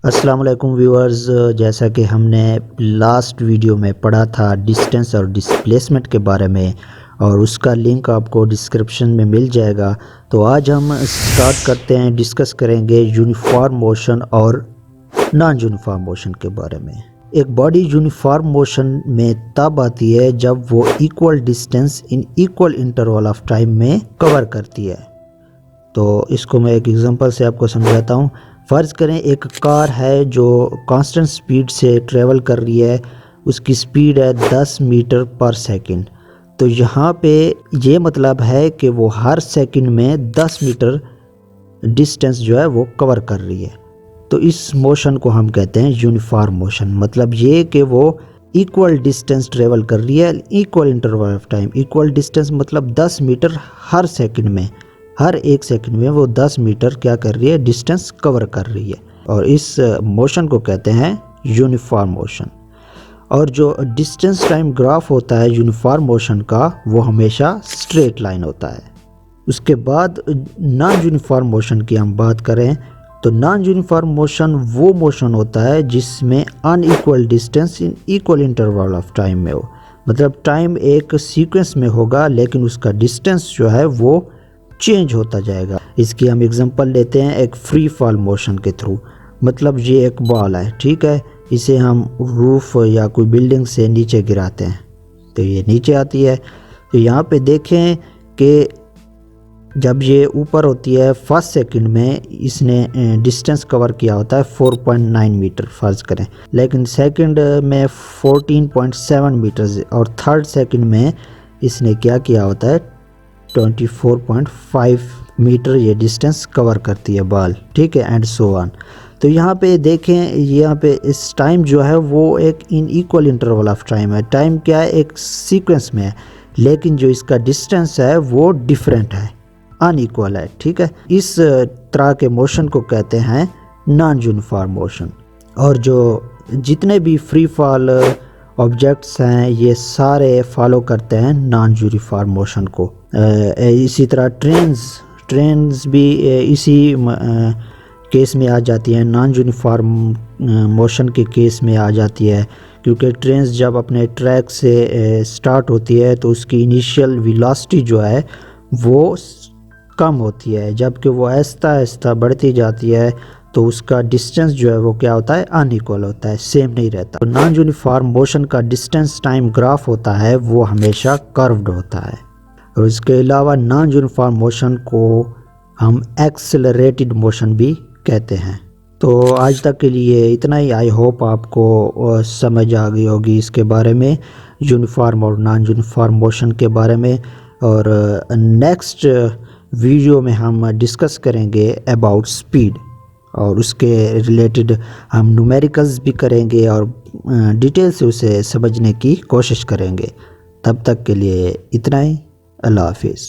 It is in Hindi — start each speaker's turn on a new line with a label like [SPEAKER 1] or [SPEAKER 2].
[SPEAKER 1] अस्सलाम वालेकुम व्यूअर्स, जैसा कि हमने लास्ट वीडियो में पढ़ा था डिस्टेंस और डिस्प्लेसमेंट के बारे में और उसका लिंक आपको डिस्क्रिप्शन में मिल जाएगा। तो आज हम स्टार्ट करते हैं, डिस्कस करेंगे यूनिफॉर्म मोशन और नॉन यूनिफॉर्म मोशन के बारे में। एक बॉडी यूनिफॉर्म मोशन में तब आती है जब वो equal distance in equal interval of time में कवर करती है। तो इसको मैं एक एग्जांपल से आपको समझाता हूँ। फ़र्ज़ करें एक कार है जो कांस्टेंट स्पीड से ट्रेवल कर रही है, उसकी स्पीड है 10 मीटर पर सेकंड। तो यहाँ पे ये मतलब है कि वो हर सेकंड में 10 मीटर डिस्टेंस जो है वो कवर कर रही है। तो इस मोशन को हम कहते हैं यूनिफॉर्म मोशन। मतलब ये कि वो इक्वल डिस्टेंस ट्रेवल कर रही है, equal interval of time. Equal distance मतलब 10 मीटर हर सेकंड में, हर एक सेकंड में वो 10 मीटर क्या कर रही है, डिस्टेंस कवर कर रही है। और इस मोशन को कहते हैं यूनिफॉर्म मोशन। और जो डिस्टेंस टाइम ग्राफ होता है यूनिफॉर्म मोशन का, वो हमेशा स्ट्रेट लाइन होता है। उसके बाद नॉन यूनिफॉर्म मोशन की हम बात करें तो नॉन यूनिफॉर्म मोशन वो मोशन होता है जिसमें unequal distance in equal interval of time में हो। मतलब टाइम एक सीक्वेंस में होगा लेकिन उसका डिस्टेंस जो है वो चेंज होता जाएगा। इसकी हम एग्जांपल लेते हैं एक फ्री फॉल मोशन के थ्रू। मतलब ये एक बॉल है, ठीक है, इसे हम रूफ या कोई बिल्डिंग से नीचे गिराते हैं तो ये नीचे आती है। तो यहाँ पे देखें कि जब ये ऊपर होती है फर्स्ट सेकंड में इसने डिस्टेंस कवर किया होता है 4.9 मीटर फ़र्ज़ करें, लेकिन सेकंड में 14.7 मीटर और थर्ड सेकंड में इसने क्या किया होता है 24.5 मीटर ये डिस्टेंस कवर करती है बॉल, ठीक है, एंड सो ऑन। तो यहाँ पे देखें, यहाँ पे इस टाइम जो है वो एक in equal interval of time है। टाइम क्या है, एक सीक्वेंस में है, लेकिन जो इसका डिस्टेंस है वो डिफरेंट है, अनइक्वल है, ठीक है। इस तरह के मोशन को कहते हैं नॉन यूनिफॉर्म मोशन। और जो जितने भी फ्री फॉल ऑब्जेक्ट्स हैं ये सारे फॉलो करते हैं नॉन यूनिफॉर्म मोशन को। इसी तरह ट्रेन्स भी इसी केस में आ जाती हैं, नॉन यूनिफॉर्म मोशन के केस में आ जाती है। क्योंकि ट्रेन्स जब अपने ट्रैक से स्टार्ट होती है तो उसकी इनिशियल वेलोसिटी जो है वो कम होती है, जबकि वो आहिस्ता आहिस्ता बढ़ती जाती है तो उसका डिस्टेंस जो है वो क्या होता है, अनइक्वल होता है, सेम नहीं रहता। तो नॉन यूनिफॉर्म मोशन का डिस्टेंस टाइम ग्राफ होता है वो हमेशा कर्व्ड होता है। और इसके अलावा नॉन यूनिफॉर्म मोशन को हम एक्सेलरेटेड मोशन भी कहते हैं। तो आज तक के लिए इतना ही। आई होप आपको समझ आ गई होगी इसके बारे में, यूनिफॉर्म और नॉन यूनिफॉर्म मोशन के बारे में। और नेक्स्ट वीडियो में हम डिस्कस करेंगे अबाउट स्पीड और उसके रिलेटेड हम न्यूमेरिकल्स भी करेंगे और डिटेल से उसे समझने की कोशिश करेंगे। तब तक के लिए इतना ही। अल्लाह हाफिज़।